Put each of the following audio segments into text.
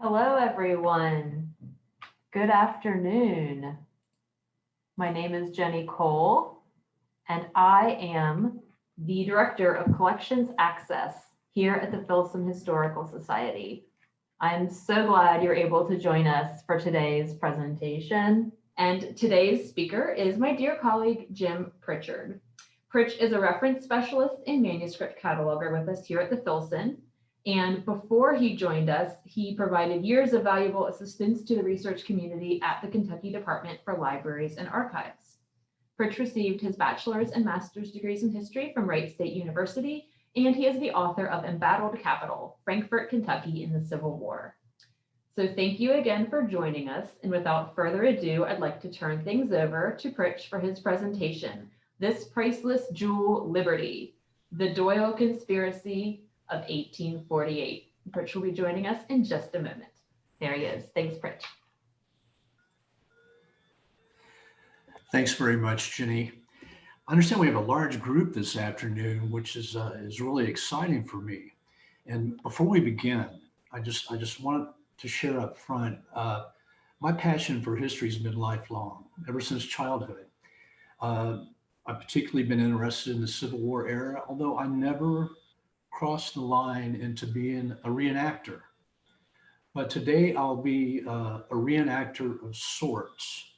Hello, everyone. Good afternoon. My name is Jenny Cole, and I am the Director of Collections Access here at the Filson Historical Society. I'm so glad you're able to join us for today's presentation. And today's speaker is my dear colleague, Jim Prichard. Pritch is a reference specialist and manuscript cataloger with us here at the Filson. And before he joined us, he provided years of valuable assistance to the research community at the Kentucky Department for Libraries and Archives. Pritch received his bachelor's and master's degrees in history from Wright State University, and he is the author of Embattled Capital, Frankfort, Kentucky in the Civil War. So thank you again for joining us. And without further ado, I'd like to turn things over to Pritch for his presentation, This Priceless Jewel, Liberty, the Doyle Conspiracy of 1848. Pritch will be joining us in just a moment. There he is. Thanks, Pritch. Thanks very much, Jenny. I understand we have a large group this afternoon, which is really exciting for me. And before we begin, I just want to share up front, my passion for history has been lifelong, ever since childhood. I've particularly been interested in the Civil War era, although I never crossed the line into being a reenactor. But today I'll be a reenactor of sorts,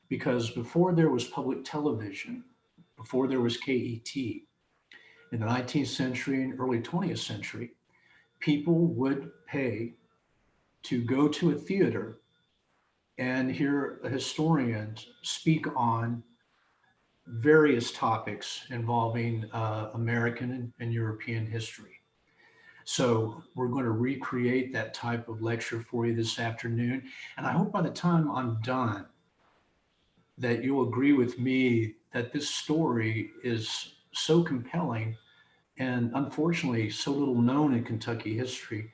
because before there was public television, before there was KET, in the 19th century and early 20th century, people would pay to go to a theater and hear a historian speak on various topics involving American and European history. So we're going to recreate that type of lecture for you this afternoon. And I hope by the time I'm done, that you'll agree with me that this story is so compelling and unfortunately so little known in Kentucky history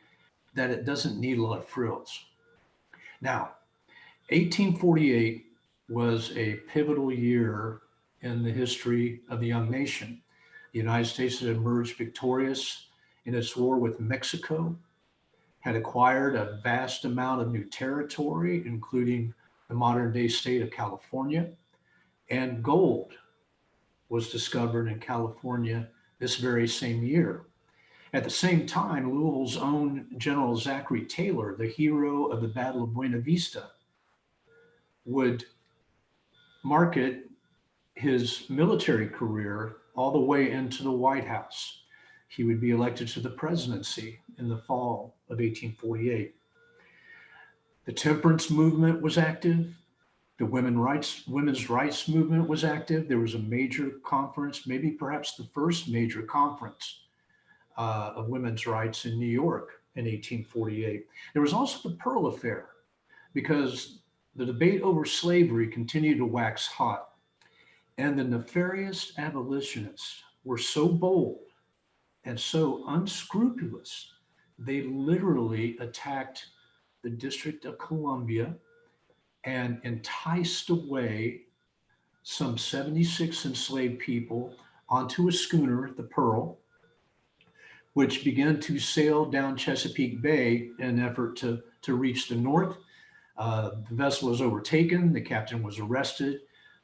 that it doesn't need a lot of frills. Now, 1848 was a pivotal year in the history of the young nation. The United States had emerged victorious in its war with Mexico, had acquired a vast amount of new territory, including the modern day state of California, and gold was discovered in California this very same year. At the same time, Louisville's own General Zachary Taylor, the hero of the Battle of Buena Vista, would market his military career all the way into the White House. He would be elected to the presidency in the fall of 1848. The temperance movement was active. The women's rights movement was active. There was a major conference, maybe perhaps the first major conference of women's rights in New York in 1848. There was also the Pearl Affair, because the debate over slavery continued to wax hot. And the nefarious abolitionists were so bold and so unscrupulous, they literally attacked the District of Columbia and enticed away some 76 enslaved people onto a schooner, the Pearl, which began to sail down Chesapeake Bay in an effort to reach the north. The vessel was overtaken, the captain was arrested,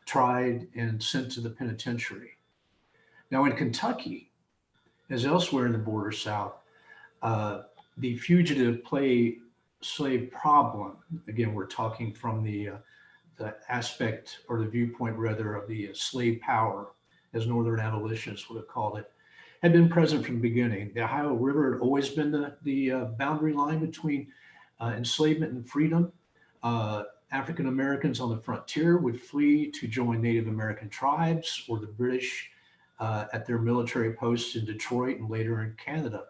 tried, and sent to the penitentiary. Now in Kentucky, as elsewhere in the border South, the fugitive slave problem, again, we're talking from the aspect or the viewpoint rather of the slave power, as Northern abolitionists would have called it, had been present from the beginning. The Ohio River had always been the boundary line between enslavement and freedom. African Americans on the frontier would flee to join Native American tribes or the British at their military posts in Detroit and later in Canada.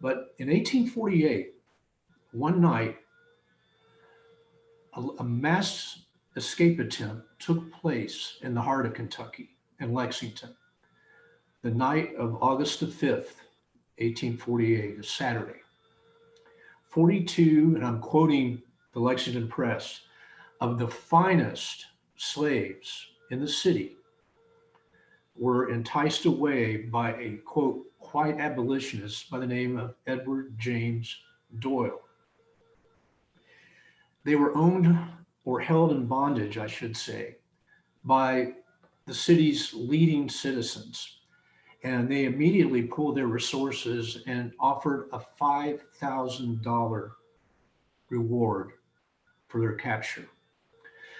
But in 1848, one night, a mass escape attempt took place in the heart of Kentucky, in Lexington, the night of August the 5th, 1848, a Saturday. 42, and I'm quoting the Lexington Press, of the finest slaves in the city were enticed away by a, quote, white abolitionist by the name of Edward James Doyle. They were owned or held in bondage, I should say, by the city's leading citizens. And they immediately pooled their resources and offered a $5,000 reward for their capture.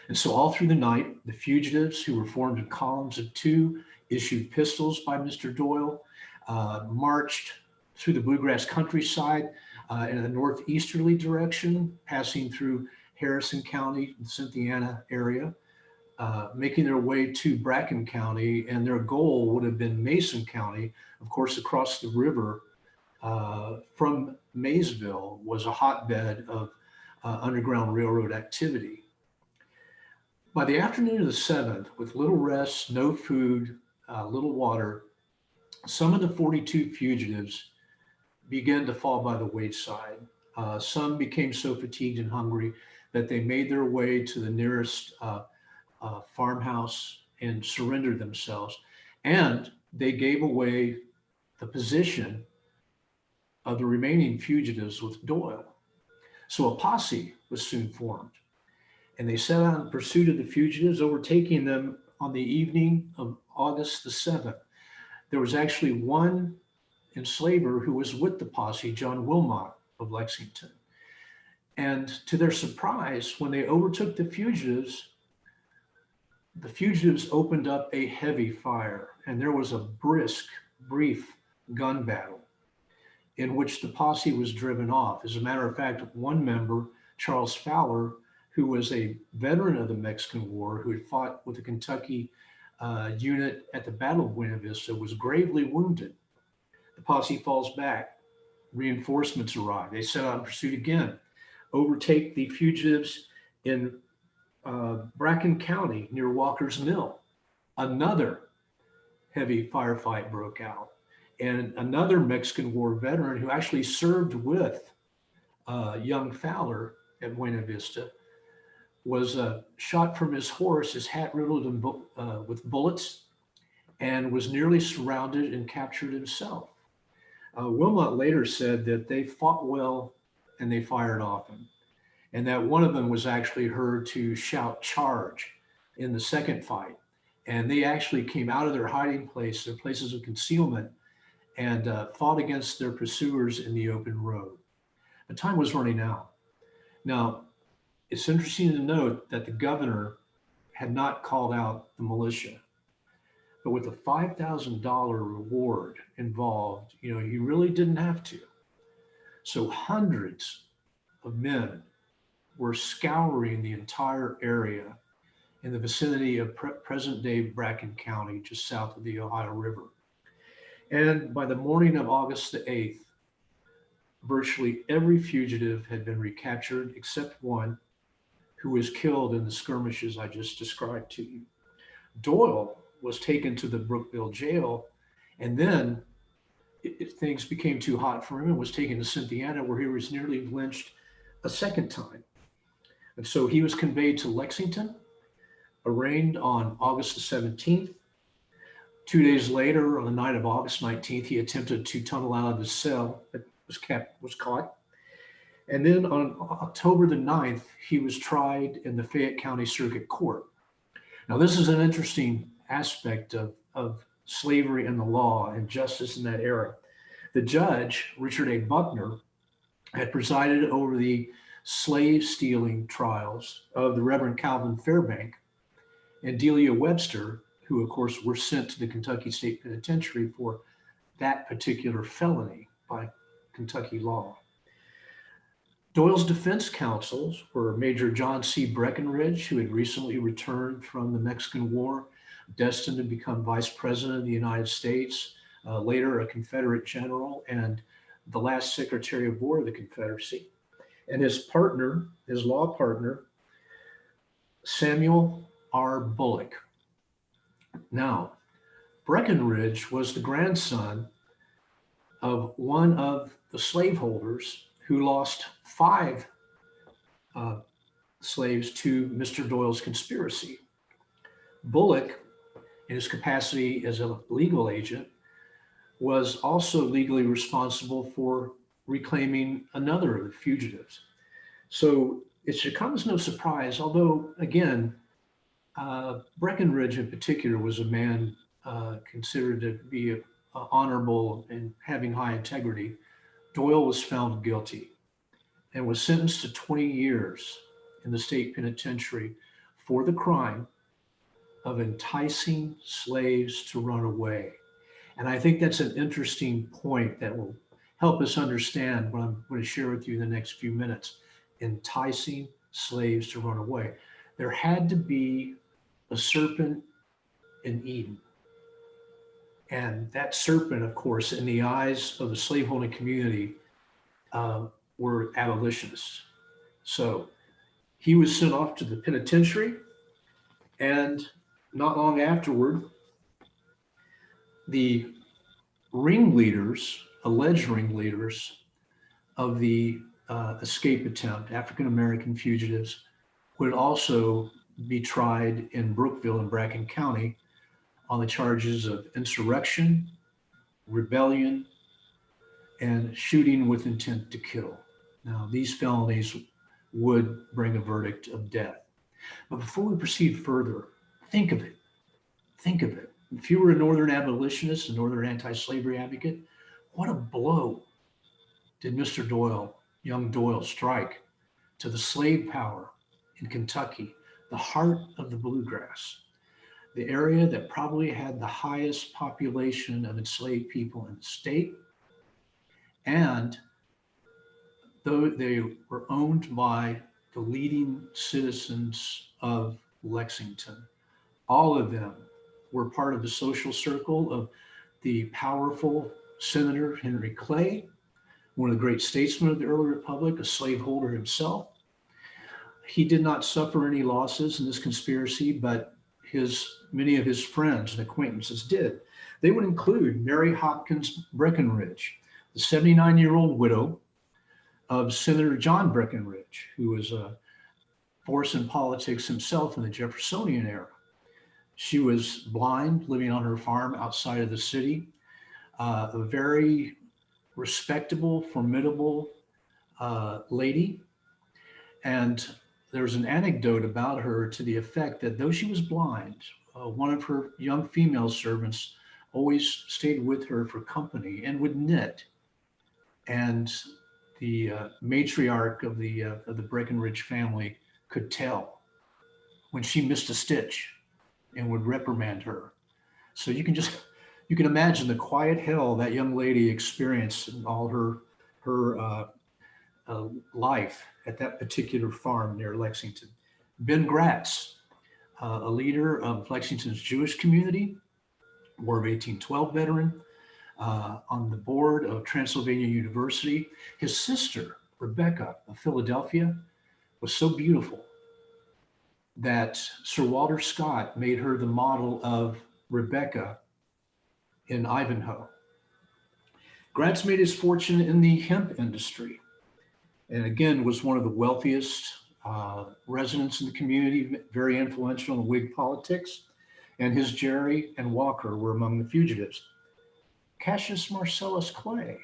And so all through the night, the fugitives, who were formed in columns of two, issued pistols by Mr. Doyle, marched through the bluegrass countryside in a northeasterly direction, passing through Harrison County, the Cynthiana area, making their way to Bracken County, and their goal would have been Mason County. Of course, across the river from Maysville was a hotbed of Underground Railroad activity. By the afternoon of the 7th, with little rest, no food, little water, some of the 42 fugitives began to fall by the wayside. Some became so fatigued and hungry that they made their way to the nearest farmhouse and surrendered themselves. And they gave away the position of the remaining fugitives with Doyle. So a posse was soon formed, and they set out in pursuit of the fugitives, overtaking them on the evening of August the 7th. There was actually one enslaver who was with the posse, John Wilmot of Lexington. And to their surprise, when they overtook the fugitives opened up a heavy fire, and there was a brief gun battle in which the posse was driven off. As a matter of fact, one member, Charles Fowler, who was a veteran of the Mexican War, who had fought with the Kentucky unit at the Battle of Buena Vista, was gravely wounded. The posse falls back. Reinforcements arrive. They set out in pursuit again, overtake the fugitives in Bracken County near Walker's Mill. Another heavy firefight broke out, and another Mexican War veteran who actually served with young Fowler at Buena Vista was shot from his horse, his hat riddled with bullets, and was nearly surrounded and captured himself. Wilmot later said that they fought well and they fired often, and that one of them was actually heard to shout "charge" in the second fight. And they actually came out of their hiding place, their places of concealment, and fought against their pursuers in the open road. The time was running out. Now, it's interesting to note that the governor had not called out the militia, but with a $5,000 reward involved, he really didn't have to. So hundreds of men were scouring the entire area in the vicinity of present-day Bracken County, just south of the Ohio River. And by the morning of August the 8th, virtually every fugitive had been recaptured except one who was killed in the skirmishes I just described to you. Doyle was taken to the Brookville jail, and then things became too hot for him and was taken to Cynthiana, where he was nearly lynched a second time. And so he was conveyed to Lexington, arraigned on August the 17th. 2 days later, on the night of August 19th, he attempted to tunnel out of his cell, but was caught. And then on October the 9th, he was tried in the Fayette County Circuit Court. Now, this is an interesting aspect of slavery and the law and justice in that era. The judge, Richard A. Buckner, had presided over the slave stealing trials of the Reverend Calvin Fairbank and Delia Webster, who of course were sent to the Kentucky State Penitentiary for that particular felony by Kentucky law. Doyle's defense counsels were Major John C. Breckinridge, who had recently returned from the Mexican War, destined to become Vice President of the United States, later a Confederate general, and the last Secretary of War of the Confederacy. And his partner, his law partner, Samuel R. Bullock. Now, Breckinridge was the grandson of one of the slaveholders who lost 5 slaves to Mr. Doyle's conspiracy. Bullock, in his capacity as a legal agent, was also legally responsible for reclaiming another of the fugitives. So it should come as no surprise, although again, Breckinridge in particular was a man considered to be honorable and having high integrity. Doyle was found guilty and was sentenced to 20 years in the state penitentiary for the crime of enticing slaves to run away. And I think that's an interesting point that will help us understand what I'm going to share with you in the next few minutes. Enticing slaves to run away. There had to be a serpent in Eden. And that serpent, of course, in the eyes of the slaveholding community, were abolitionists. So he was sent off to the penitentiary, and not long afterward, the ringleaders, alleged ringleaders of the escape attempt, African-American fugitives, would also be tried in Brookville and Bracken County on the charges of insurrection, rebellion, and shooting with intent to kill. Now, these felonies would bring a verdict of death. But before we proceed further, think of it. Think of it. If you were a Northern abolitionist, a Northern anti-slavery advocate, what a blow did Mr. Doyle, young Doyle, strike to the slave power in Kentucky, the heart of the bluegrass, the area that probably had the highest population of enslaved people in the state. And though they were owned by the leading citizens of Lexington, all of them were part of the social circle of the powerful Senator Henry Clay, one of the great statesmen of the early republic, a slaveholder himself. He did not suffer any losses in this conspiracy, but many of his friends and acquaintances did. They would include Mary Hopkins Breckinridge, the 79-year-old widow of Senator John Breckinridge, who was a force in politics himself in the Jeffersonian era. She was blind, living on her farm outside of the city, a very respectable, formidable lady. And there's an anecdote about her to the effect that though she was blind, one of her young female servants always stayed with her for company and would knit. And the matriarch of the Breckinridge family could tell when she missed a stitch and would reprimand her. So you can imagine the quiet hell that young lady experienced in all her life at that particular farm near Lexington. Ben Gratz, a leader of Lexington's Jewish community, War of 1812 veteran, on the board of Transylvania University. His sister, Rebecca of Philadelphia, was so beautiful that Sir Walter Scott made her the model of Rebecca in Ivanhoe. Gratz made his fortune in the hemp industry, and again was one of the wealthiest residents in the community, very influential in Whig politics, and his Jerry and Walker were among the fugitives. Cassius Marcellus Clay,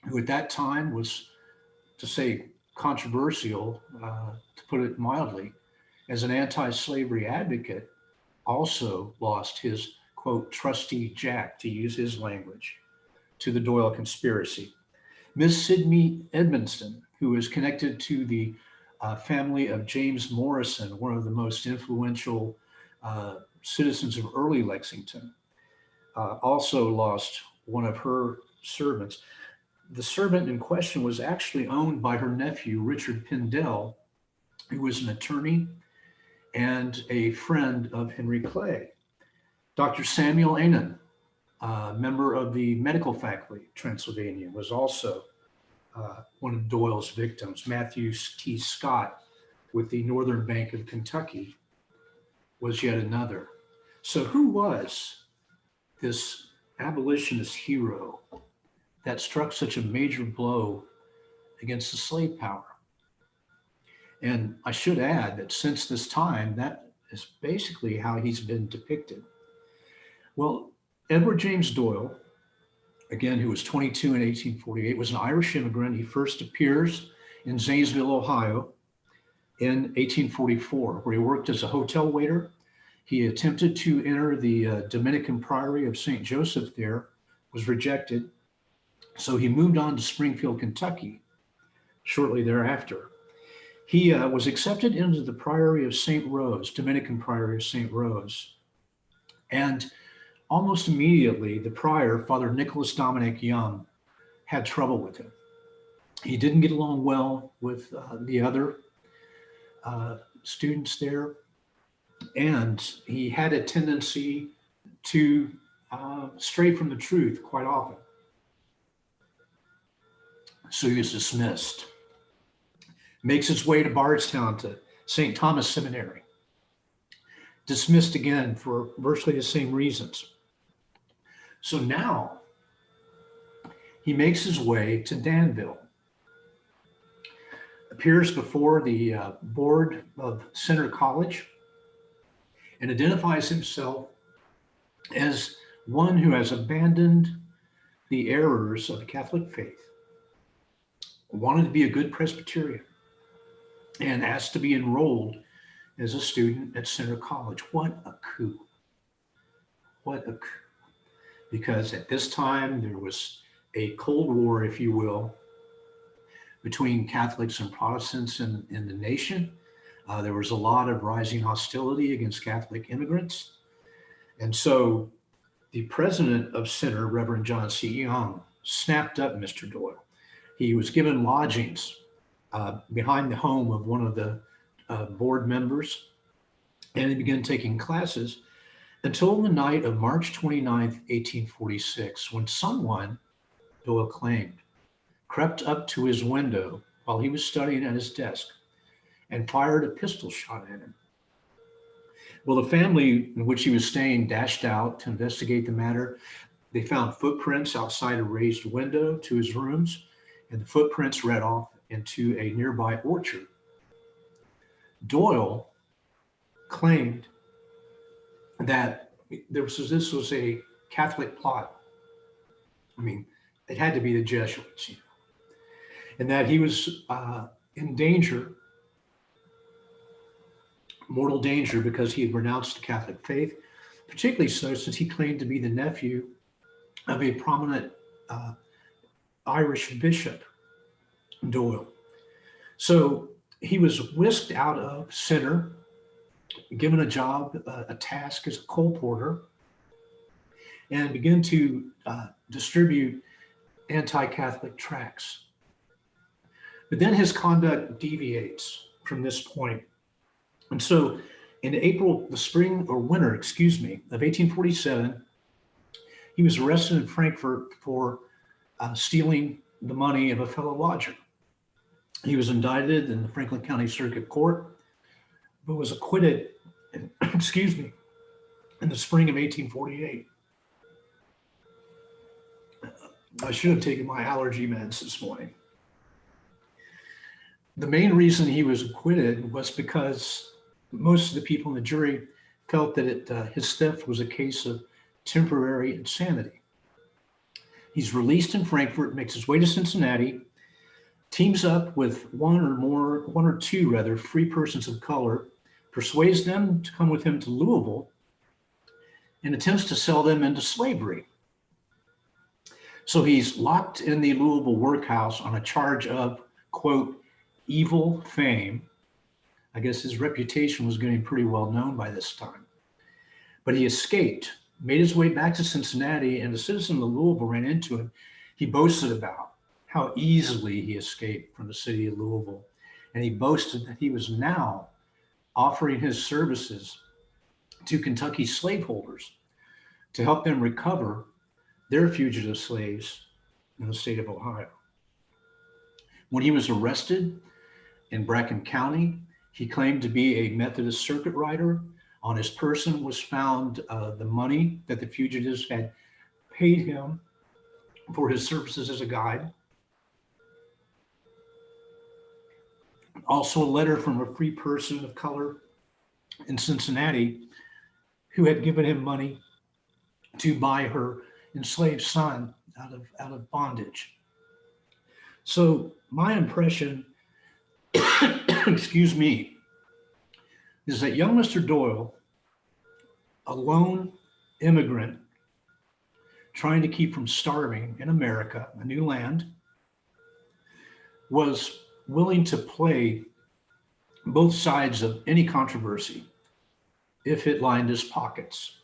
who at that time was, to say controversial, to put it mildly, as an anti-slavery advocate, also lost his, quote, trusty Jack, to use his language, to the Doyle conspiracy. Miss Sidney Edmonston, who is connected to the family of James Morrison, one of the most influential citizens of early Lexington, also lost one of her servants. The servant in question was actually owned by her nephew, Richard Pendell, who was an attorney and a friend of Henry Clay. Dr. Samuel Anan, member of the medical faculty, Transylvania, was also one of Doyle's victims. Matthew T. Scott with the Northern Bank of Kentucky was yet another. So who was this abolitionist hero that struck such a major blow against the slave power? And I should add that since this time, that is basically how he's been depicted. Well, Edward James Doyle, again, who was 22 in 1848, was an Irish immigrant. He first appears in Zanesville, Ohio, in 1844, where he worked as a hotel waiter. He attempted to enter the Dominican Priory of St. Joseph there, was rejected. So he moved on to Springfield, Kentucky shortly thereafter. He was accepted into the Priory of St. Rose, Dominican Priory of St. Rose. And almost immediately, the prior, Father Nicholas Dominic Young, had trouble with him. He didn't get along well with the other students there. And he had a tendency to stray from the truth quite often. So he was dismissed. Makes his way to Bardstown to St. Thomas Seminary. Dismissed again for virtually the same reasons. So now he makes his way to Danville. Appears before the board of Centre College and identifies himself as one who has abandoned the errors of the Catholic faith, wanted to be a good Presbyterian, and asked to be enrolled as a student at Centre College. What a coup. What a coup. Because at this time, there was a Cold War, if you will, between Catholics and Protestants in the nation. There was a lot of rising hostility against Catholic immigrants. And so the president of Centre, Reverend John C. Young, snapped up Mr. Doyle. He was given lodgings behind the home of one of the board members, and he began taking classes until the night of March 29th, 1846, when someone, Doyle claimed, crept up to his window while he was studying at his desk and fired a pistol shot at him. Well, the family in which he was staying dashed out to investigate the matter. They found footprints outside a raised window to his rooms, and the footprints led off into a nearby orchard. Doyle claimed that this was a Catholic plot. I mean, it had to be the Jesuits, you know, and that he was in danger, mortal danger, because he had renounced the Catholic faith, particularly so since he claimed to be the nephew of a prominent Irish bishop, Doyle. So he was whisked out of Centre, given a job, a task as a coal porter, and began to distribute anti-Catholic tracts. But then his conduct deviates from this point. And so in winter, of 1847, he was arrested in Frankfort for stealing the money of a fellow lodger. He was indicted in the Franklin County Circuit Court, but was acquitted in, in the spring of 1848. I should have taken my allergy meds this morning. The main reason he was acquitted was because most of the people in the jury felt that his theft was a case of temporary insanity. He's released in Frankfort, makes his way to Cincinnati, teams up with one or two free persons of color, persuades them to come with him to Louisville, and attempts to sell them into slavery. So he's locked in the Louisville workhouse on a charge of, quote, evil fame. I guess his reputation was getting pretty well known by this time. But he escaped, made his way back to Cincinnati, and a citizen of Louisville ran into him. He boasted about how easily he escaped from the city of Louisville. And he boasted that he was now offering his services to Kentucky slaveholders to help them recover their fugitive slaves in the state of Ohio. When he was arrested in Bracken County, he claimed to be a Methodist circuit rider. On his person was found the money that the fugitives had paid him for his services as a guide. Also a letter from a free person of color in Cincinnati who had given him money to buy her enslaved son out of bondage. So my impression excuse me, is that young Mr. Doyle, a lone immigrant trying to keep from starving in America, a new land, was willing to play both sides of any controversy if it lined his pockets.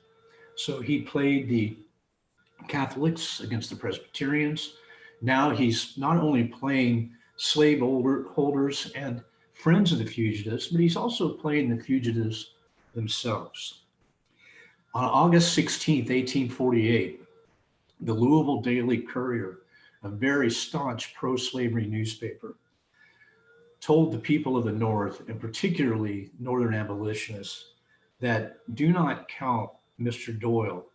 So he played the Catholics against the Presbyterians. Now he's not only playing holders and friends of the fugitives, but he's also playing the fugitives themselves. On August 16th, 1848, the Louisville Daily Courier, a very staunch pro-slavery newspaper, told the people of the North, and particularly Northern abolitionists, that do not count Mr. Doyle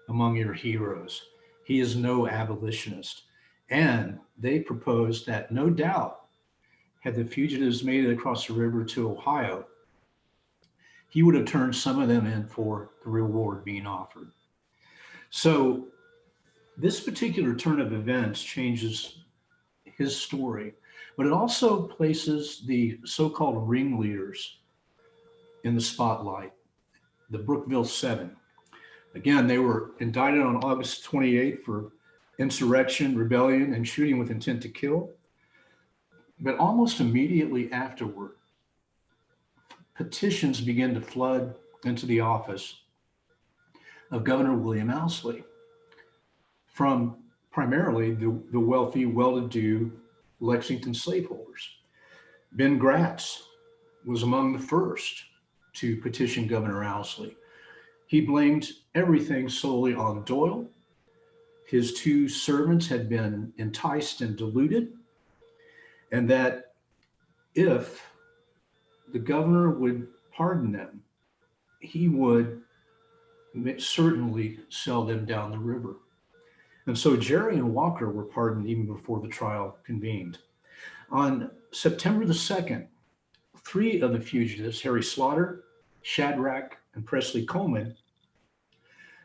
among your heroes. He is no abolitionist. And they proposed that no doubt, had the fugitives made it across the river to Ohio, he would have turned some of them in for the reward being offered. So this particular turn of events changes his story, but it also places the so-called ringleaders in the spotlight, the Brookville Seven. Again, they were indicted on August 28th for insurrection, rebellion, and shooting with intent to kill. But almost immediately afterward, petitions began to flood into the office of Governor William Owsley from primarily the wealthy, well-to-do Lexington slaveholders. Ben Gratz was among the first to petition Governor Owsley. He blamed everything solely on Doyle. His two servants had been enticed and deluded, and that if the governor would pardon them, he would certainly sell them down the river. And so Jerry and Walker were pardoned even before the trial convened. On September the 2nd, three of the fugitives, Harry Slaughter, Shadrach, and Presley Coleman,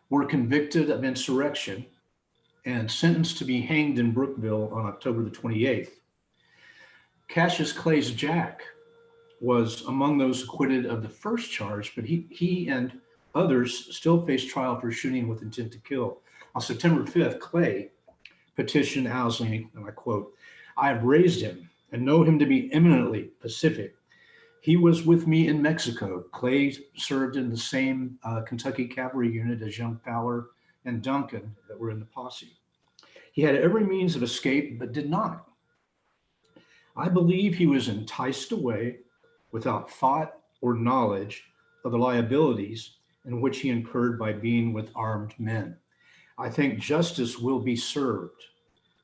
were convicted of insurrection and sentenced to be hanged in Brookville on October the 28th. Cassius Clay's Jack was among those acquitted of the first charge, but he and others still faced trial for shooting with intent to kill. On September 5th, Clay petitioned Owsley, and I quote, "I have raised him and know him to be eminently pacific. He was with me in Mexico." Clay served in the same Kentucky cavalry unit as young Fowler and Duncan that were in the posse. He had every means of escape, but did not. I believe he was enticed away without thought or knowledge of the liabilities in which he incurred by being with armed men. I think justice will be served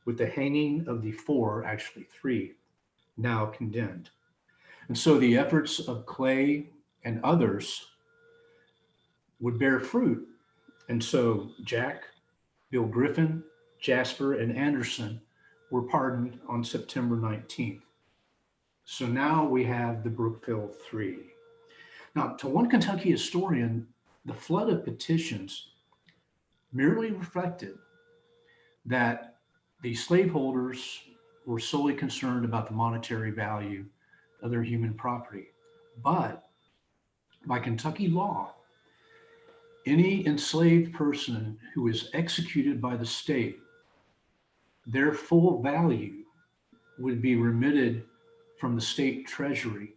with the hanging of the four, actually three, now condemned. And so the efforts of Clay and others would bear fruit. And so Jack, Bill Griffin, Jasper, and Anderson were pardoned on September 19th. So now we have the Brookville Three. Now, to one Kentucky historian, the flood of petitions merely reflected that the slaveholders were solely concerned about the monetary value of their human property. But by Kentucky law, any enslaved person who is executed by the state, their full value would be remitted from the state treasury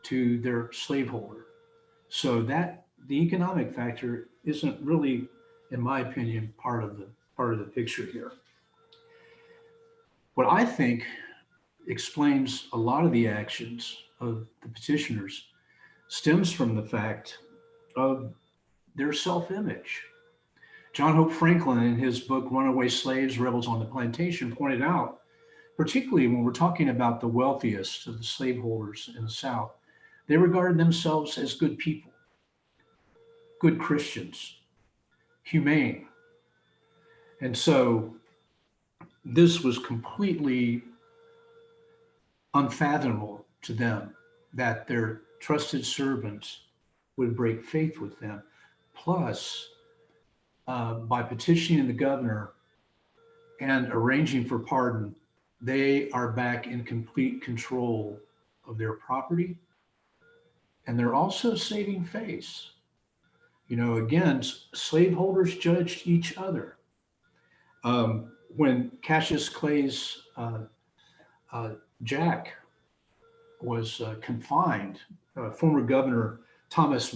to their slaveholder. So that the economic factor isn't really, in my opinion, part of the picture here. What I think explains a lot of the actions of the petitioners stems from the fact of their self-image. John Hope Franklin, in his book, Runaway Slaves, Rebels on the Plantation, pointed out, particularly when we're talking about the wealthiest of the slaveholders in the South, they regarded themselves as good people, good Christians, humane. And so this was completely unfathomable to them that their trusted servants would break faith with them. Plus, by petitioning the governor and arranging for pardon, they are back in complete control of their property, and they're also saving face. Again, slaveholders judged each other. When Cassius Clay's Jack was confined, former Governor Thomas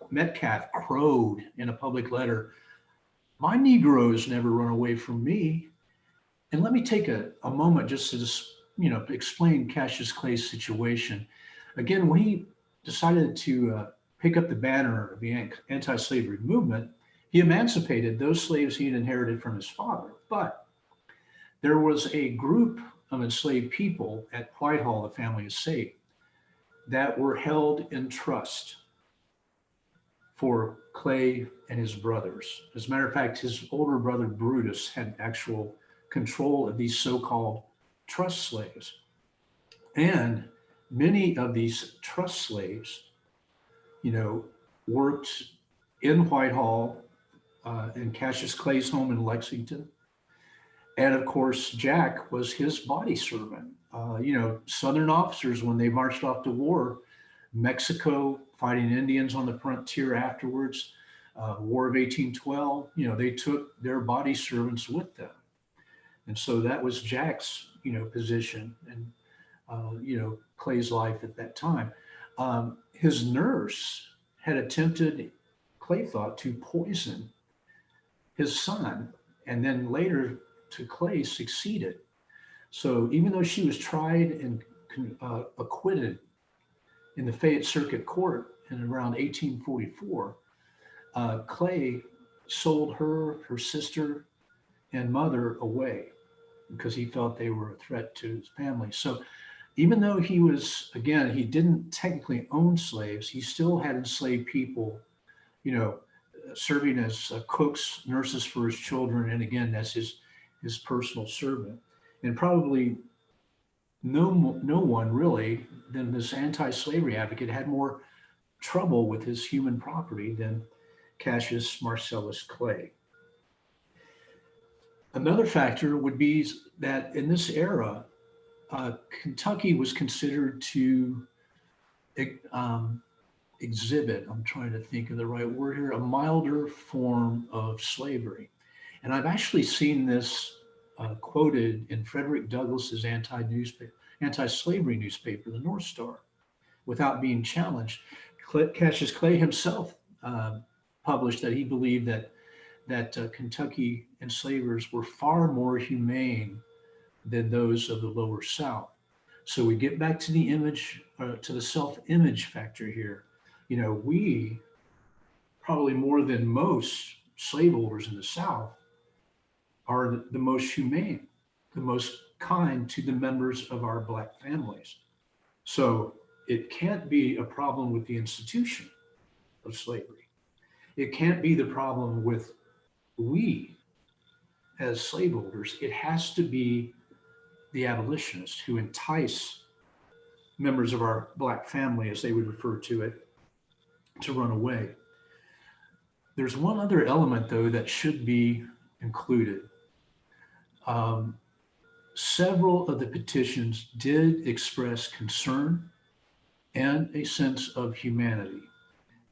Metcalf crowed in a public letter, "My Negroes never run away from me." And let me take a moment just to explain Cassius Clay's situation. Again, when he decided to pick up the banner of the anti-slavery movement, he emancipated those slaves he had inherited from his father. But there was a group of enslaved people at Whitehall, the family estate, that were held in trust for Clay and his brothers. As a matter of fact, his older brother Brutus had actual control of these so-called trust slaves. And many of these trust slaves, worked in Whitehall, in Cassius Clay's home in Lexington. And of course, Jack was his body servant. Southern officers, when they marched off to war, Mexico, fighting Indians on the frontier afterwards, War of 1812, they took their body servants with them. And so that was Jack's, position and, Clay's life at that time. His nurse had attempted, Clay thought, to poison his son, and then later to Clay succeeded. So even though she was tried and acquitted in the Fayette Circuit Court in around 1844, Clay sold her sister, and mother away because he felt they were a threat to his family. So even though he didn't technically own slaves, he still had enslaved people, serving as cooks, nurses for his children, and again, that's his personal servant. And probably no one really than this anti-slavery advocate had more trouble with his human property than Cassius Marcellus Clay. Another factor would be that in this era, Kentucky was considered to exhibit, I'm trying to think of the right word here, a milder form of slavery. And I've actually seen this quoted in Frederick Douglass's anti-slavery newspaper, the North Star, without being challenged. Cassius Clay himself published that he believed that Kentucky enslavers were far more humane than those of the lower South. So we get back to the image, to the self-image factor here. We probably more than most slaveholders in the South are the most humane, the most kind to the members of our Black families. So it can't be a problem with the institution of slavery. It can't be the problem with we as slaveholders. It has to be the abolitionists who entice members of our Black family, as they would refer to it, to run away. There's one other element, though, that should be included. Several of the petitions did express concern and a sense of humanity.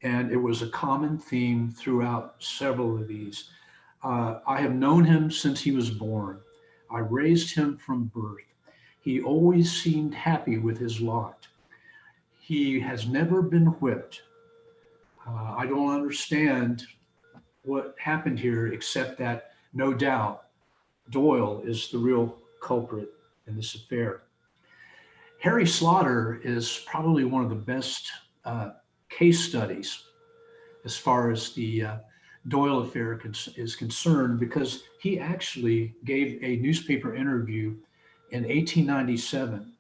And it was a common theme throughout several of these. I have known him since he was born. I raised him from birth. He always seemed happy with his lot. He has never been whipped. I don't understand what happened here, except that no doubt Doyle is the real culprit in this affair. Harry Slaughter is probably one of the best case studies as far as the Doyle affair is concerned, because he actually gave a newspaper interview in 1897,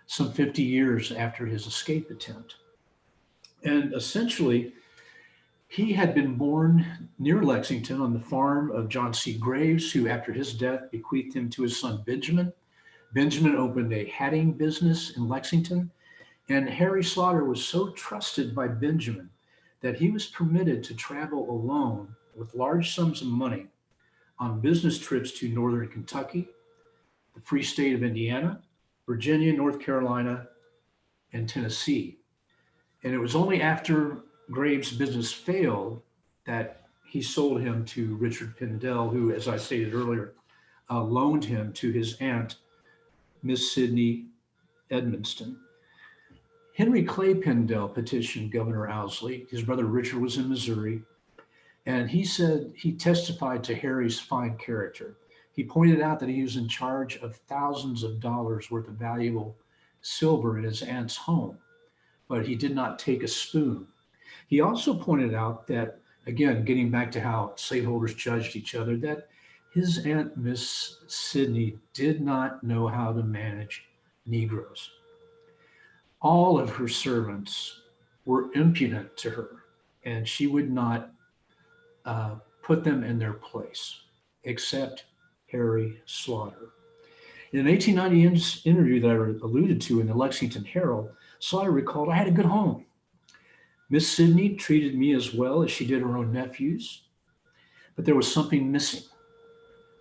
some 50 years after his escape attempt. And essentially, he had been born near Lexington on the farm of John C. Graves, who after his death bequeathed him to his son Benjamin. Benjamin opened a hatting business in Lexington, and Harry Slaughter was so trusted by Benjamin that he was permitted to travel alone with large sums of money on business trips to northern Kentucky, the Free State of Indiana, Virginia, North Carolina, in Tennessee. And it was only after Graves' business failed that he sold him to Richard Pendel, who, as I stated earlier, loaned him to his aunt, Miss Sidney Edmonston. Henry Clay Pendel petitioned Governor Owsley. His brother Richard was in Missouri, and he said he testified to Harry's fine character. He pointed out that he was in charge of thousands of dollars worth of valuable silver in his aunt's home, but he did not take a spoon. He also pointed out that, again, getting back to how slaveholders judged each other, that his aunt, Miss Sidney, did not know how to manage Negroes. All of her servants were impudent to her, and she would not put them in their place, except Harry Slaughter. In an 1890 interview that I alluded to in the Lexington Herald, Slaughter recalled, "I had a good home. Miss Sidney treated me as well as she did her own nephews, but there was something missing.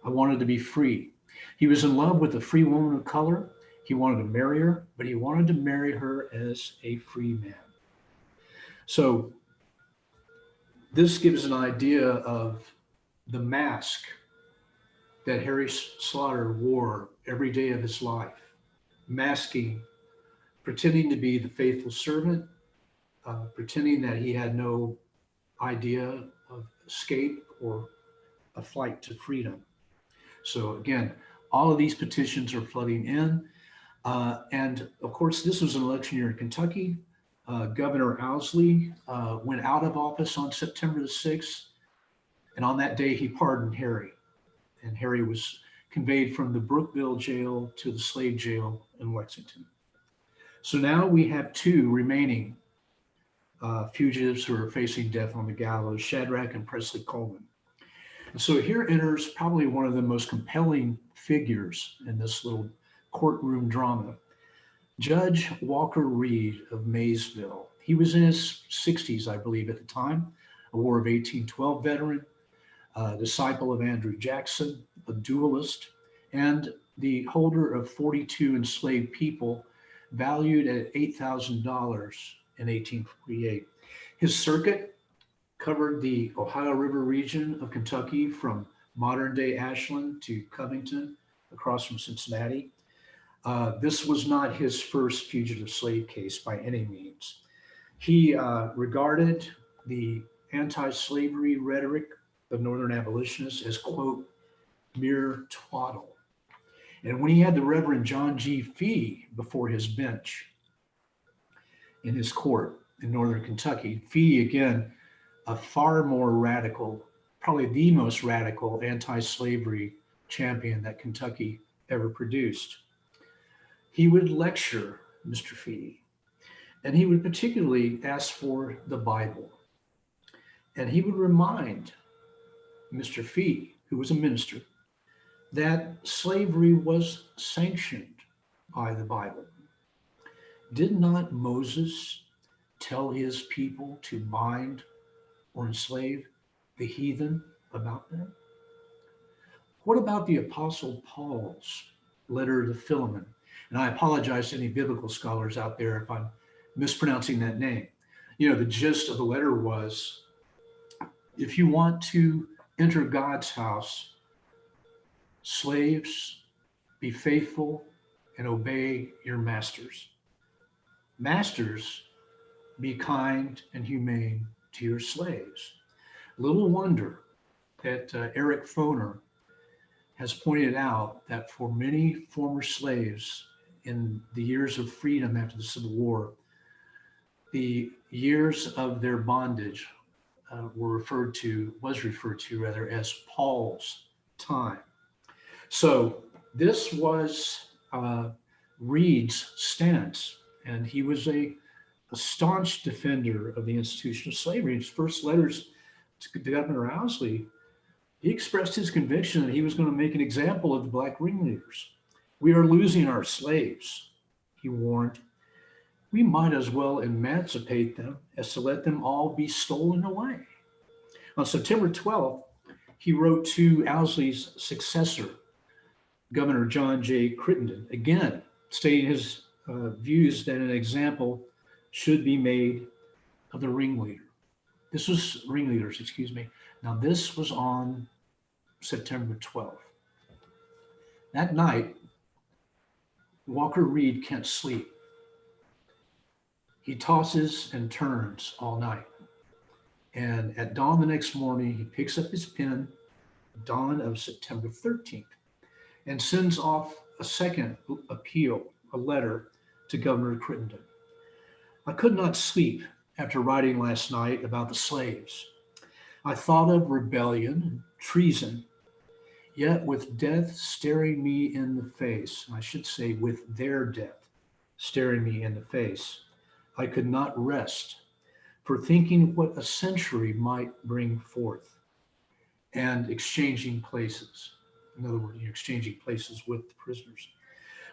I wanted to be free." He was in love with a free woman of color. He wanted to marry her, but he wanted to marry her as a free man. So this gives an idea of the mask that Harry Slaughter wore every day of his life, masking, pretending to be the faithful servant, pretending that he had no idea of escape or a flight to freedom. So again, all of these petitions are flooding in. And of course, this was an election year in Kentucky. Governor Owsley went out of office on September the 6th. And on that day, he pardoned Harry. And Harry was conveyed from the Brookville jail to the slave jail in Lexington. So now we have two remaining fugitives who are facing death on the gallows, Shadrach and Presley Coleman. And so here enters probably one of the most compelling figures in this little courtroom drama, Judge Walker Reed of Maysville. He was in his 60s, I believe, at the time, a War of 1812 veteran, disciple of Andrew Jackson, a duelist, and the holder of 42 enslaved people valued at $8,000 in 1848. His circuit covered the Ohio River region of Kentucky from modern-day Ashland to Covington, across from Cincinnati. This was not his first fugitive slave case by any means. He regarded the anti-slavery rhetoric of Northern abolitionists as, quote, mere twaddle. And when he had the Reverend John G. Fee before his bench in his court in Northern Kentucky, Fee, again, a far more radical, probably the most radical anti-slavery champion that Kentucky ever produced. He would lecture Mr. Fee, and he would particularly ask for the Bible. And he would remind Mr. Fee, who was a minister, that slavery was sanctioned by the Bible. Did not Moses tell his people to bind or enslave the heathen about them? What about the Apostle Paul's letter to Philemon? And I apologize to any biblical scholars out there if I'm mispronouncing that name. You know, the gist of the letter was, if you want to enter God's house, slaves, be faithful and obey your masters. Masters, be kind and humane to your slaves. Little wonder that Eric Foner has pointed out that for many former slaves in the years of freedom after the Civil War, the years of their bondage was referred to as Paul's time. So this was Reed's stance, and he was a staunch defender of the institution of slavery. In his first letters to Governor Owsley, he expressed his conviction that he was going to make an example of the black ringleaders. "We are losing our slaves," he warned. "We might as well emancipate them as to let them all be stolen away." On September 12th, he wrote to Owsley's successor, Governor John J. Crittenden, again stating his views that an example should be made of the ringleader. This was ringleaders, excuse me. Now this was on September 12th. That night, Walker Reed can't sleep. He tosses and turns all night. And at dawn the next morning, he picks up his pen, dawn of September 13th, and sends off a second appeal, a letter to Governor Crittenden. I could not sleep after writing last night about the slaves. I thought of rebellion and treason, yet with death staring me in the face, I should say with their death staring me in the face, I could not rest for thinking what a century might bring forth and exchanging places. In other words, you're exchanging places with the prisoners.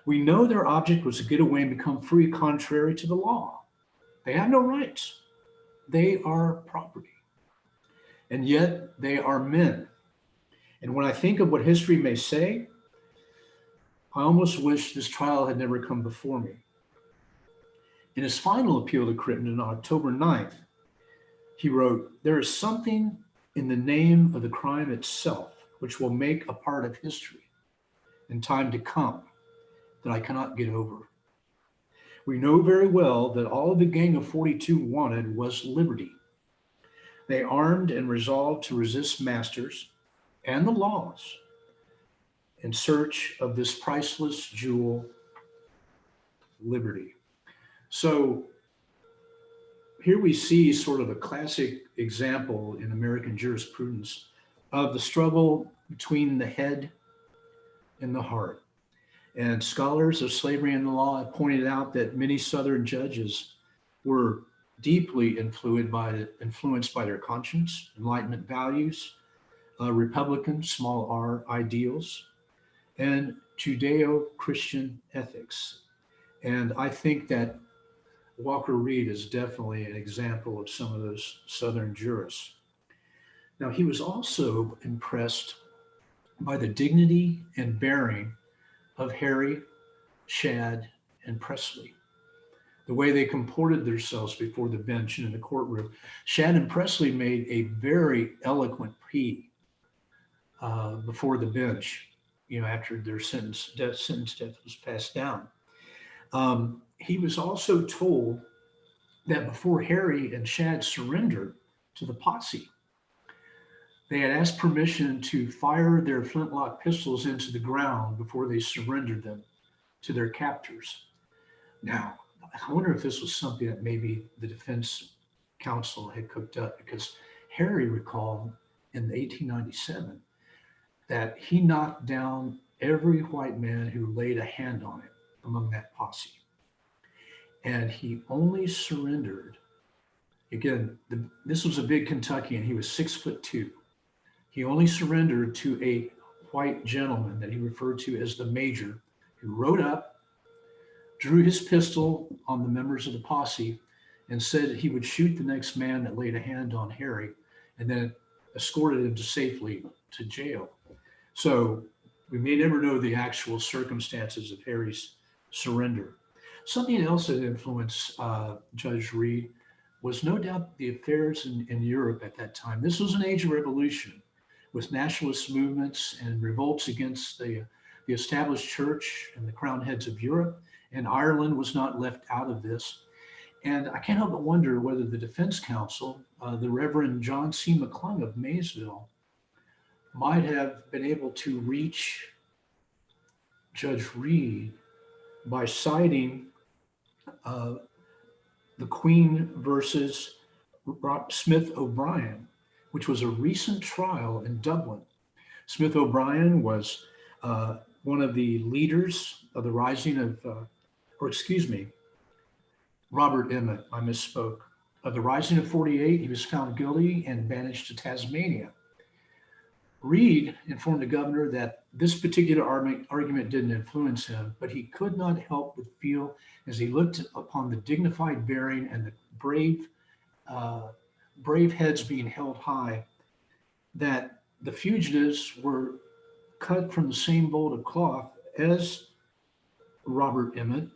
We know their object was to get away and become free contrary to the law. They have no rights. They are property. And yet they are men. And when I think of what history may say, I almost wish this trial had never come before me. In his final appeal to Crittenden on October 9th, he wrote, "There is something in the name of the crime itself which will make a part of history in time to come that I cannot get over. We know very well that all the gang of 42 wanted was liberty. They armed and resolved to resist masters and the laws in search of this priceless jewel, liberty." So here we see sort of a classic example in American jurisprudence of the struggle between the head and the heart. And scholars of slavery and the law have pointed out that many Southern judges were deeply influenced by their conscience, Enlightenment values, Republican, small r, ideals, and Judeo-Christian ethics. And I think that Walker Reed is definitely an example of some of those Southern jurists. Now, he was also impressed by the dignity and bearing of Harry, Shad, and Presley, the way they comported themselves before the bench and in the courtroom. Shad and Presley made a very eloquent plea before the bench, after their sentence death was passed down. He was also told that before Harry and Shad surrendered to the posse, they had asked permission to fire their flintlock pistols into the ground before they surrendered them to their captors. Now, I wonder if this was something that maybe the defense counsel had cooked up, because Harry recalled in 1897 that he knocked down every white man who laid a hand on him among that posse. And he only surrendered, again, this was a big Kentuckian, he was 6'2". He only surrendered to a white gentleman that he referred to as the major, who rode up, drew his pistol on the members of the posse, and said he would shoot the next man that laid a hand on Harry, and then escorted him safely to jail. So we may never know the actual circumstances of Harry's surrender. Something else that influenced Judge Reed was no doubt the affairs in Europe at that time. This was an age of revolution with nationalist movements and revolts against the established church and the crowned heads of Europe, and Ireland was not left out of this. And I can't help but wonder whether the defense counsel, the Reverend John C. McClung of Maysville, might have been able to reach Judge Reed by citing the Queen versus Smith O'Brien, which was a recent trial in Dublin. Smith O'Brien was one of the leaders of the rising of, Robert Emmett, I misspoke. Of the rising of 48, he was found guilty and banished to Tasmania. Reed informed the governor that this particular argument didn't influence him, but he could not help but feel, as he looked upon the dignified bearing and the brave heads being held high, that the fugitives were cut from the same mold of cloth as Robert Emmett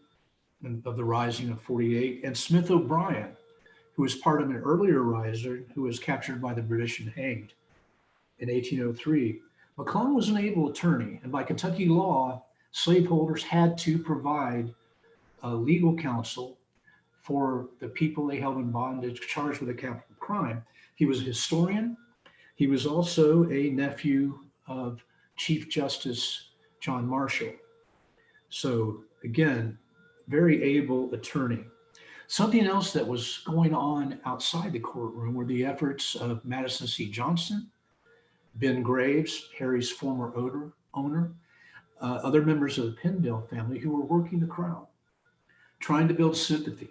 of the Rising of 48, and Smith O'Brien, who was part of an earlier riser who was captured by the British and hanged in 1803. McClellan was an able attorney, and by Kentucky law, slaveholders had to provide legal counsel for the people they held in bondage charged with a capital crime. He was a historian. He was also a nephew of Chief Justice John Marshall. So again, very able attorney. Something else that was going on outside the courtroom were the efforts of Madison C. Johnson, Ben Graves, Harry's former owner, other members of the Pendle family who were working the crowd, trying to build sympathy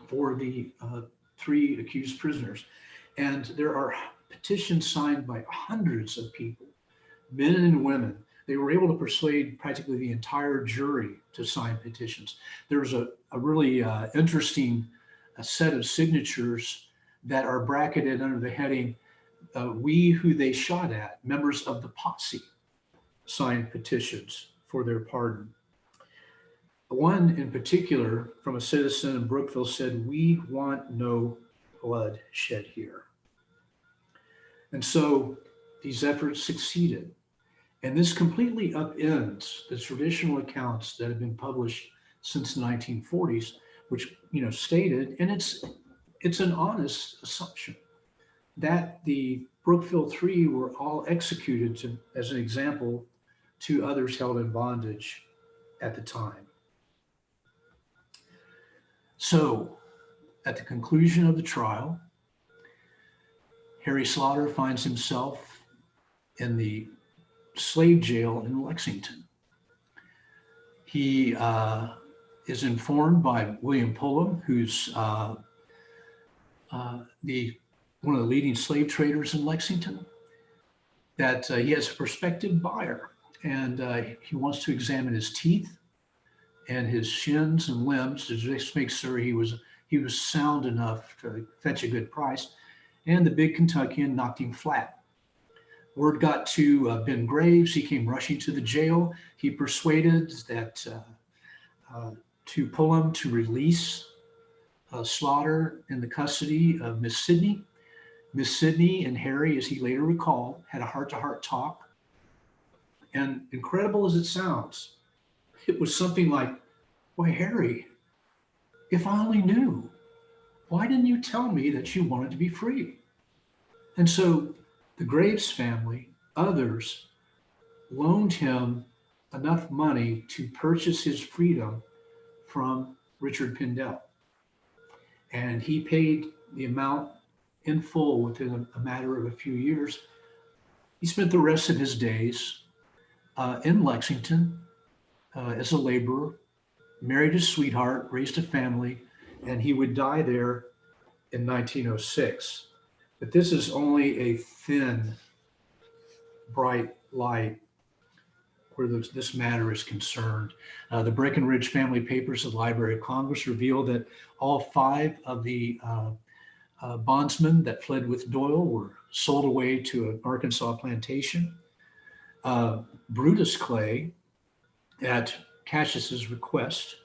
for the three accused prisoners. And there are petitions signed by hundreds of people, men and women. They were able to persuade practically the entire jury to sign petitions. There was a really interesting set of signatures that are bracketed under the heading, "We who they shot at," members of the posse signed petitions for their pardon. One in particular from a citizen in Brookville said, "We want no blood shed here." And so these efforts succeeded. And this completely upends the traditional accounts that have been published since the 1940s, which stated, and it's an honest assumption, that the Brookville Three were all executed as an example to others held in bondage at the time. So, at the conclusion of the trial, Harry Slaughter finds himself in the slave jail in Lexington. He is informed by William Pullum, who's one of the leading slave traders in Lexington, that he has a prospective buyer, and he wants to examine his teeth and his shins and limbs to just make sure he was sound enough to fetch a good price. And the big Kentuckian knocked him flat. Word got to Ben Graves. He came rushing to the jail. He persuaded to Pullum to release Slaughter in the custody of Miss Sidney. Miss Sidney and Harry, as he later recalled, had a heart-to-heart talk. And incredible as it sounds, it was something like, "Why, Harry, if I only knew, why didn't you tell me that you wanted to be free?" And so the Graves family, others, loaned him enough money to purchase his freedom from Richard Pendle. And he paid the amount in full within a matter of a few years. He spent the rest of his days in Lexington as a laborer, married his sweetheart, raised a family, and he would die there in 1906. But this is only a thin, bright light where this matter is concerned. The Breckinridge family papers of the Library of Congress reveal that all 5 of the bondsmen that fled with Doyle were sold away to an Arkansas plantation. Brutus Clay, at Cassius's request,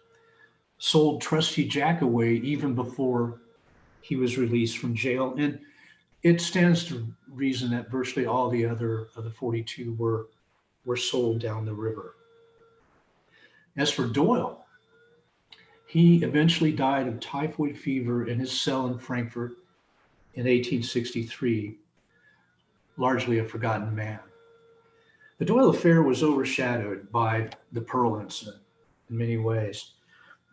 sold Trusty Jack away even before he was released from jail. And it stands to reason that virtually all the other of the 42 were sold down the river. As for Doyle, he eventually died of typhoid fever in his cell in Frankfort in 1863, largely a forgotten man. The Doyle affair was overshadowed by the Pearl incident in many ways,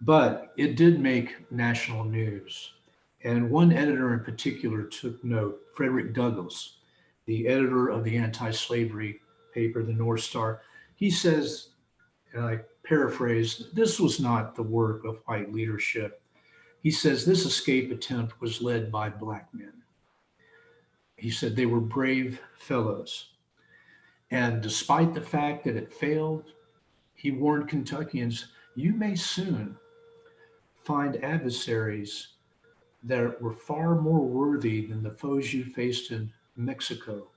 but it did make national news. And one editor in particular took note, Frederick Douglass, the editor of the anti-slavery paper, the North Star. He says, and I paraphrase, "This was not the work of white leadership." He says, "This escape attempt was led by black men." He said they were brave fellows. And despite the fact that it failed, he warned Kentuckians, "You may soon find adversaries that were far more worthy than the foes you faced in Mexico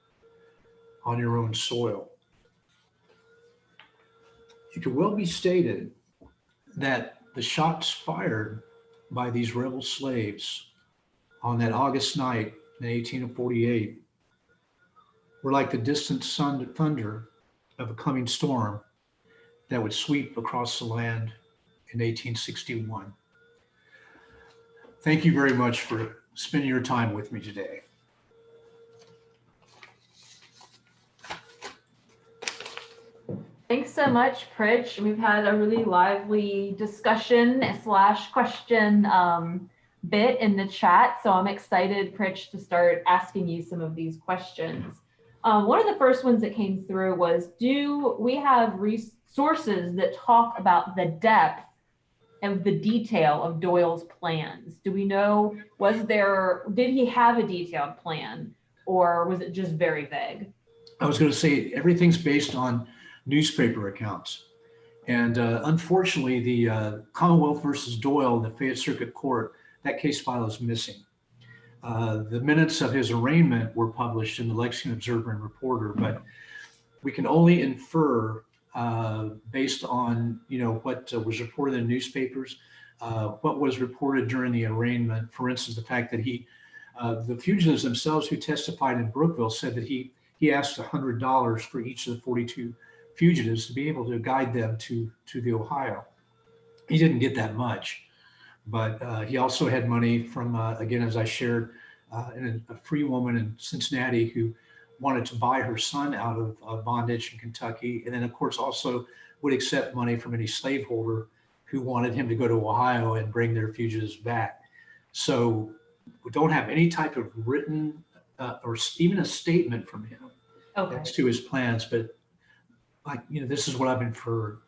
on your own soil." It could well be stated that the shots fired by these rebel slaves on that August night in 1848 were like the distant thunder of a coming storm that would sweep across the land in 1861. Thank you very much for spending your time with me today. Thanks so much, Pritch. We've had a really lively discussion / question bit in the chat. So I'm excited, Pritch, to start asking you some of these questions. One of the first ones that came through was, do we have resources that talk about the depth and the detail of Doyle's plans? Do we know, did he have a detailed plan, or was it just very vague? I was going to say everything's based on newspaper accounts. And unfortunately, the Commonwealth versus Doyle in the Fayette Circuit Court, that case file is missing. The minutes of his arraignment were published in the Lexington Observer and Reporter, but we can only infer based on what was reported in newspapers, what was reported during the arraignment. For instance, the fact that the fugitives themselves who testified in Brookville said that he asked $100 for each of the 42 fugitives to be able to guide them to the Ohio. He didn't get that much, but he also had money from, again, as I shared, a free woman in Cincinnati who wanted to buy her son out of bondage in Kentucky. And then, of course, also would accept money from any slaveholder who wanted him to go to Ohio and bring their fugitives back. So we don't have any type of written or even a statement from him as to his plans, but this is what I've inferred.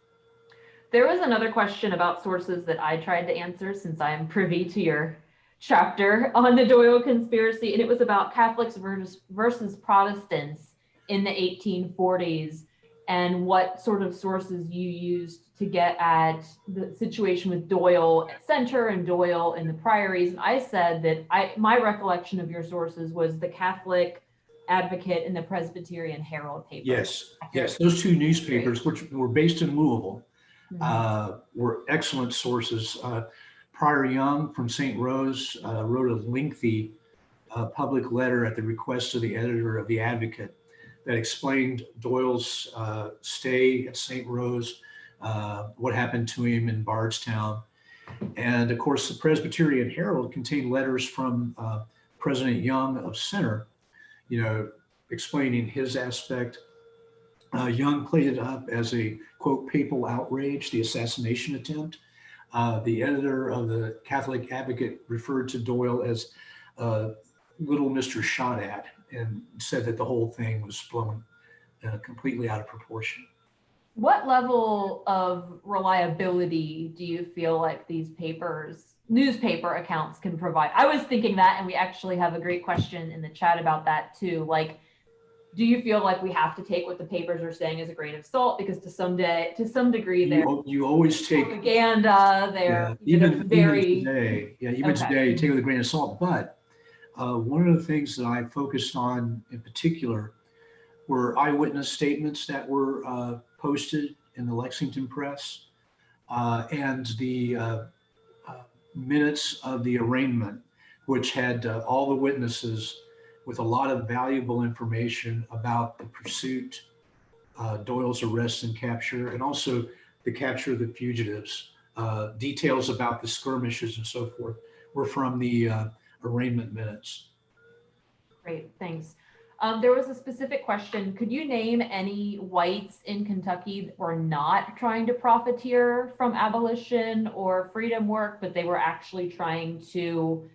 There was another question about sources that I tried to answer since I am privy to your chapter on the Doyle conspiracy, and it was about Catholics versus Protestants in the 1840s and what sort of sources you used to get at the situation with Doyle at center and Doyle in the priories. And I said that my recollection of your sources was the Catholic Advocate and the Presbyterian Herald papers. Yes, those two newspapers, which were based in Louisville, were excellent sources. Prior Young from St. Rose wrote a lengthy public letter at the request of the editor of the Advocate that explained Doyle's stay at St. Rose, what happened to him in Bardstown. And of course, the Presbyterian Herald contained letters from President Young of Center, explaining his aspect. Young played it up as a, quote, papal outrage, the assassination attempt. The editor of the Catholic Advocate referred to Doyle as little Mr. Shot At, and said that the whole thing was blown completely out of proportion. What level of reliability do you feel like these newspaper accounts can provide? I was thinking that, and we actually have a great question in the chat about that too. Like, do you feel like we have to take what the papers are saying as a grain of salt, because to some degree you always take propaganda, even today, you take it with a grain of salt. But one of the things that I focused on in particular were eyewitness statements that were posted in the Lexington press and the minutes of the arraignment, which had all the witnesses with a lot of valuable information about the pursuit, Doyle's arrest and capture, and also the capture of the fugitives. Details about the skirmishes and so forth were from the arraignment minutes. Great, thanks. There was a specific question. Could you name any whites in Kentucky that were not trying to profiteer from abolition or freedom work, but they were actually trying to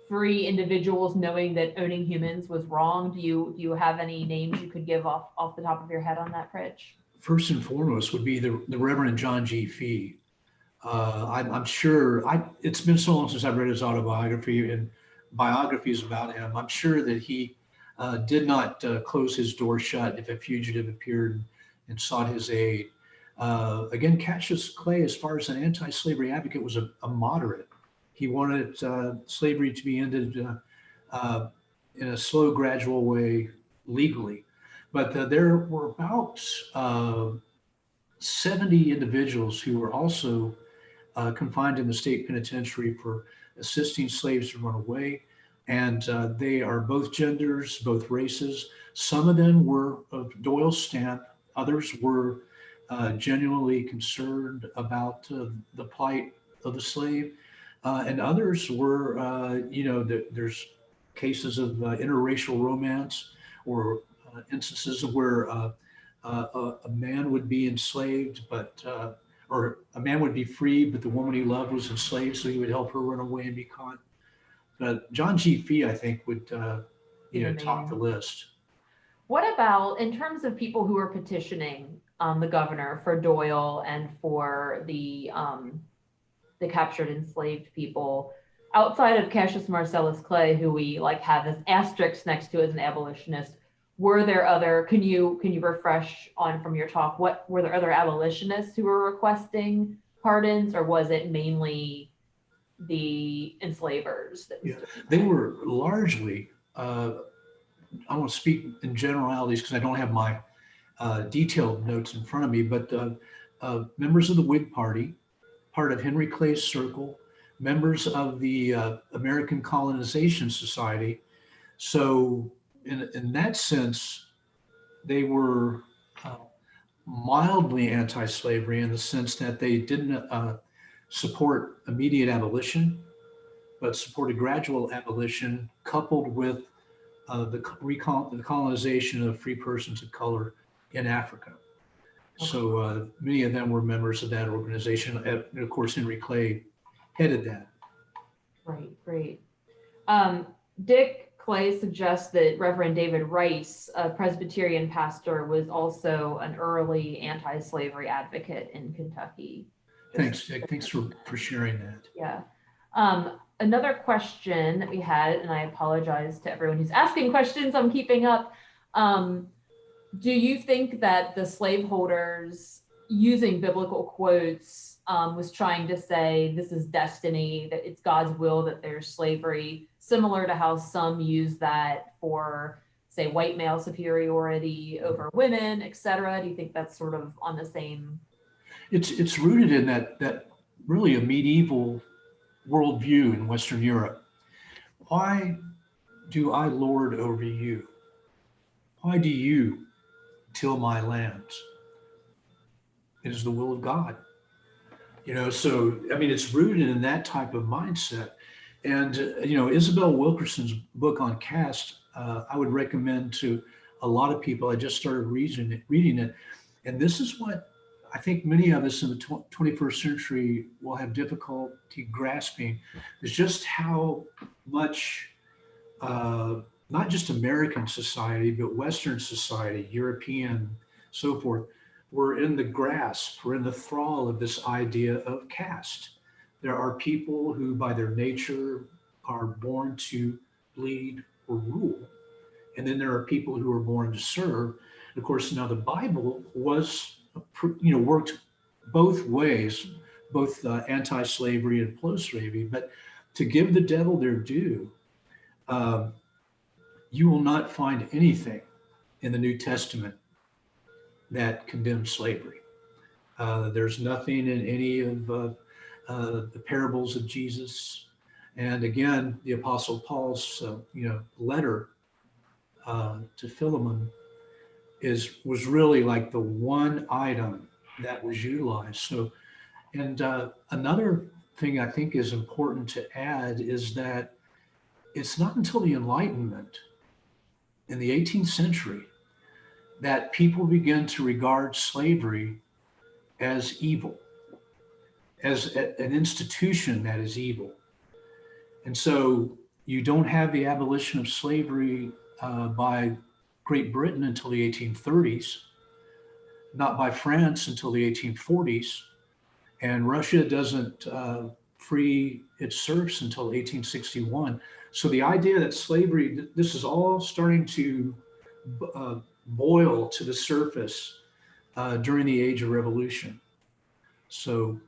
free individuals, knowing that owning humans was wrong? Do you have any names you could give off the top of your head on that, Pritch? First and foremost would be the Reverend John G. Fee. I'm sure, it's been so long since I've read his autobiography and biographies about him. I'm sure that he did not close his door shut if a fugitive appeared and sought his aid. Again, Cassius Clay, as far as an anti-slavery advocate, was a moderate. He wanted slavery to be ended in a slow, gradual way legally. But there were about 70 individuals who were also confined in the state penitentiary for assisting slaves to run away. And they are both genders, both races. Some of them were of Doyle's stamp. Others were genuinely concerned about the plight of the slave. And others were, there's cases of interracial romance or instances of where a man would be enslaved, or a man would be freed, but the woman he loved was enslaved, so he would help her run away and be caught. But John G. Fee, I think, would top the list. What about in terms of people who are petitioning the governor for Doyle and for the captured enslaved people outside of Cassius Marcellus Clay, who we have as asterisks next to as an abolitionist? Were there other? Can you refresh on from your talk? What were there other abolitionists who were requesting pardons, or was it mainly the enslavers? Yeah, they were largely. I won't speak in generalities because I don't have my detailed notes in front of me, but members of the Whig Party, part of Henry Clay's circle, members of the American Colonization Society. So in that sense, they were mildly anti-slavery in the sense that they didn't support immediate abolition, but supported gradual abolition coupled with the colonization of free persons of color in Africa. So many of them were members of that organization. And of course, Henry Clay headed that. Right, great. Dick Clay suggests that Reverend David Rice, a Presbyterian pastor, was also an early anti-slavery advocate in Kentucky. Thanks, Dick. Thanks for sharing that. Yeah. Another question that we had, and I apologize to everyone who's asking questions, I'm keeping up. Do you think that the slaveholders, using biblical quotes, was trying to say this is destiny, that it's God's will that there's slavery, similar to how some use that for, say, white male superiority over women, et cetera? Do you think that's sort of on the same? It's rooted in that really a medieval worldview in Western Europe. Why do I lord over you? Why do you till my lands? It is the will of God. So, I mean, it's rooted in that type of mindset. And, Isabel Wilkerson's book on caste, I would recommend to a lot of people. I just started reading it. And this is what I think many of us in the 21st century will have difficulty grasping, is just how much, not just American society, but Western society, European, so forth, we're in the grasp, we're in the thrall of this idea of caste. There are people who by their nature are born to bleed or rule. And then there are people who are born to serve. Of course, now the Bible was, worked both ways, both anti-slavery and pro-slavery, but to give the devil their due, you will not find anything in the New Testament that condemns slavery. There's nothing in any of the parables of Jesus. And again, the Apostle Paul's letter to Philemon was really like the one item that was utilized. So, and another thing I think is important to add is that it's not until the Enlightenment in the 18th century that people begin to regard slavery as evil, as an institution that is evil. And so you don't have the abolition of slavery by Great Britain until the 1830s, not by France until the 1840s, and Russia doesn't free its serfs until 1861. So the idea that slavery, this is all starting to boil to the surface during the Age of Revolution. So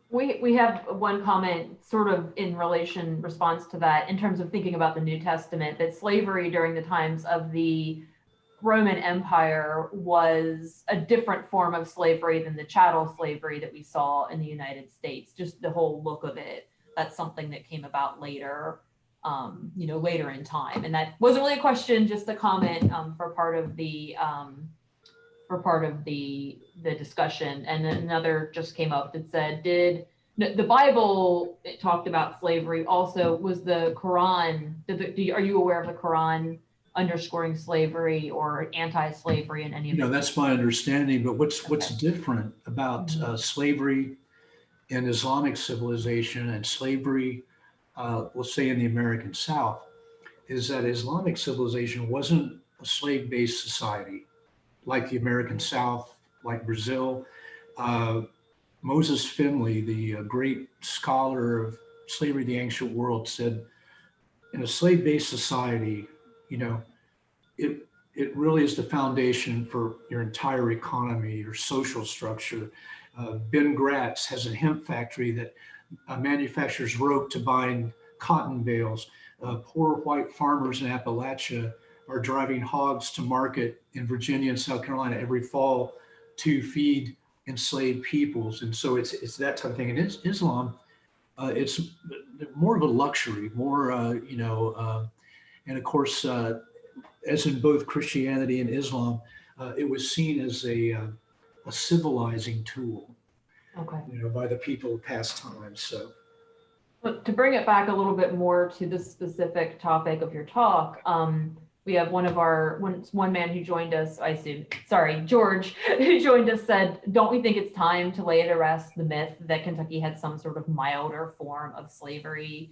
we have one comment sort of in response to that, in terms of thinking about the New Testament, that slavery during the times of the Roman Empire was a different form of slavery than the chattel slavery that we saw in the United States. Just the whole look of it. That's something that came about later, later in time. And that wasn't really a question, just a comment for part of the discussion. And then another just came up that said, did the Bible, it talked about slavery also, was the Quran, are you aware of the Quran underscoring slavery or anti-slavery in any of it? That's my understanding, but what's different about slavery in Islamic civilization and slavery, let's say in the American South, is that Islamic civilization wasn't a slave-based society like the American South, like Brazil. Moses Finley, the great scholar of slavery in the ancient world, said, in a slave-based society, it really is the foundation for your entire economy, your social structure. Ben Gratz has a hemp factory that manufactures rope to bind cotton bales. Poor white farmers in Appalachia are driving hogs to market in Virginia and South Carolina every fall to feed enslaved peoples. And so it's that type of thing. And Islam, it's more of a luxury, more, and of course, as in both Christianity and Islam, it was seen as a civilizing tool, Okay. By the people of past times. So, but to bring it back a little bit more to the specific topic of your talk, we have one man who joined us, George, who joined us, said, don't we think it's time to lay to rest the myth that Kentucky had some sort of milder form of slavery?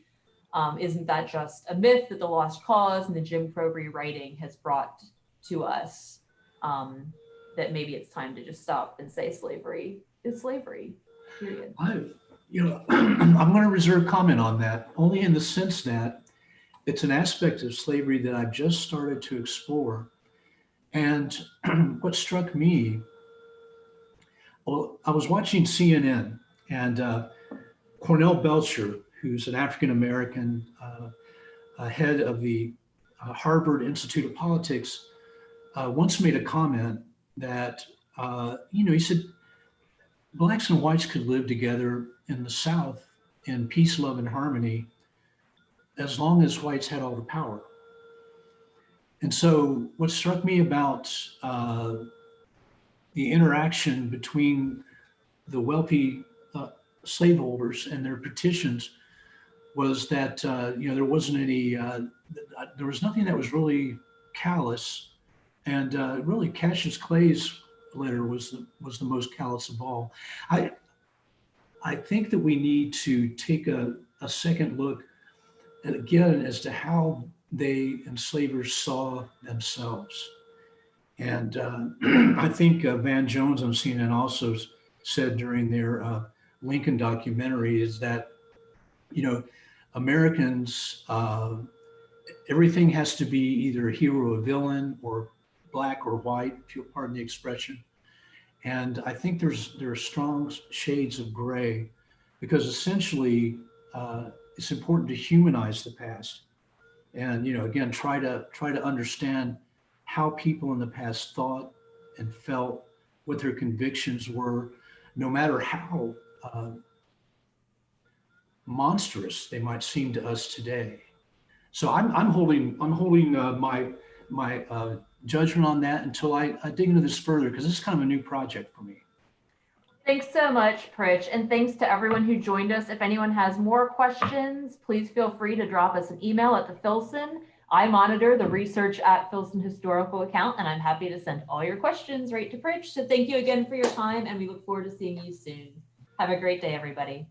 Isn't that just a myth that the Lost Cause and the Jim Crow rewriting has brought to us? That maybe it's time to just stop and say slavery is slavery, period. I'm going to reserve comment on that, only in the sense that it's an aspect of slavery that I've just started to explore. And what struck me, well, I was watching CNN, and Cornell Belcher, who's an African-American head of the Harvard Institute of Politics, once made a comment that, he said, blacks and whites could live together in the South in peace, love, and harmony as long as whites had all the power. And so what struck me about the interaction between the wealthy slaveholders and their petitions was that there wasn't any, there was nothing that was really callous, and really Cassius Clay's letter was the most callous of all. I think that we need to take a second look again as to how they enslavers saw themselves. And I think Van Jones on CNN also said during their Lincoln documentary is that, Americans, everything has to be either a hero or villain, or black or white, if you'll pardon the expression. And I think there are strong shades of gray, because essentially it's important to humanize the past, and again try to understand how people in the past thought and felt, what their convictions were, no matter how monstrous they might seem to us today. So I'm holding my judgment on that until I dig into this further, because this is kind of a new project for me. Thanks so much, Prich, and thanks to everyone who joined us. If anyone has more questions, please feel free to drop us an email at the Filson. I monitor the research at Filson Historical account, and I'm happy to send all your questions right to Prich. So thank you again for your time, and we look forward to seeing you soon. Have a great day, everybody.